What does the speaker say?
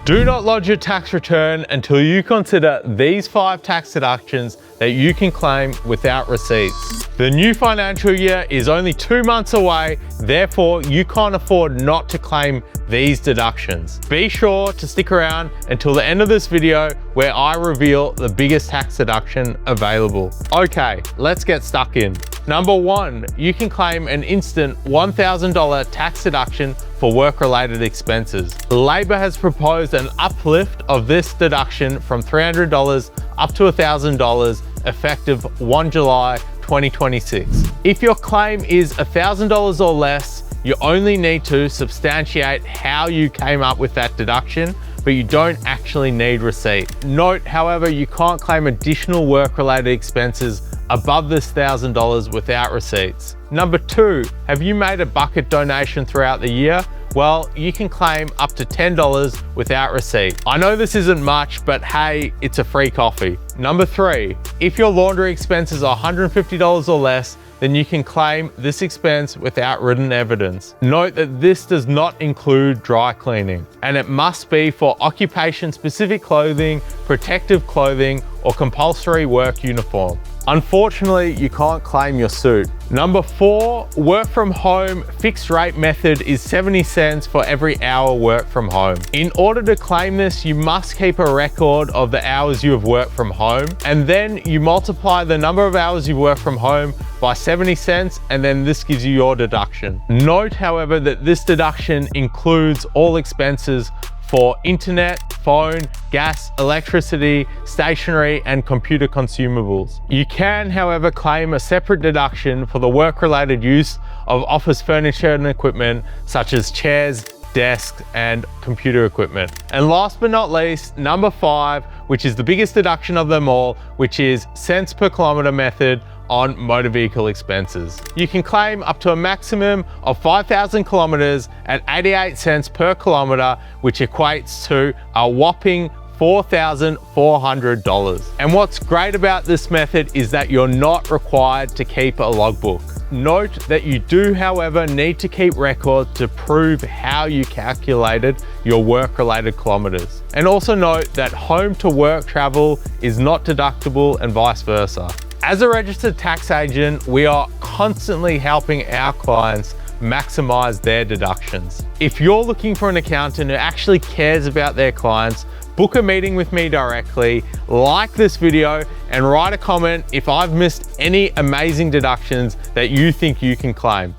Do not lodge your tax return until you consider these 5 tax deductions that you can claim without receipts. The new financial year is only 2 months away, therefore you can't afford not to claim these deductions. Be sure to stick around until the end of this video where I reveal the biggest tax deduction available. Okay, let's get stuck in. Number 1, you can claim an instant $1,000 tax deduction for work-related expenses. Labor has proposed an uplift of this deduction from $300 up to $1,000 effective 1 July 2026. If your claim is $1,000 or less, you only need to substantiate how you came up with that deduction, but you don't actually need receipt. Note, however, you can't claim additional work-related expenses above this $1,000 without receipts. Number 2, have you made a bucket donation throughout the year? Well, you can claim up to $10 without receipt. I know this isn't much, but hey, it's a free coffee. Number 3, if your laundry expenses are $150 or less, then you can claim this expense without written evidence. Note that this does not include dry cleaning, and it must be for occupation-specific clothing, protective clothing, or compulsory work uniform. Unfortunately, you can't claim your suit. Number 4, work from home fixed rate method is 70 cents for every hour work from home. In order to claim this, you must keep a record of the hours you have worked from home, and then you multiply the number of hours you work from home by 70 cents, and then this gives you your deduction. Note, however, that this deduction includes all expenses for internet, phone, gas, electricity, stationery, and computer consumables. You can, however, claim a separate deduction for the work-related use of office furniture and equipment, such as chairs, desks, and computer equipment. And last but not least, number 5, which is the biggest deduction of them all, which is cents per kilometer method on motor vehicle expenses. You can claim up to a maximum of 5,000 kilometers at 88 cents per kilometer, which equates to a whopping $4,400. And what's great about this method is that you're not required to keep a logbook. Note that you do, however, need to keep records to prove how you calculated your work-related kilometers. And also note that home to work travel is not deductible and vice versa. As a registered tax agent, we are constantly helping our clients maximize their deductions. If you're looking for an accountant who actually cares about their clients, book a meeting with me directly, like this video, and write a comment if I've missed any amazing deductions that you think you can claim.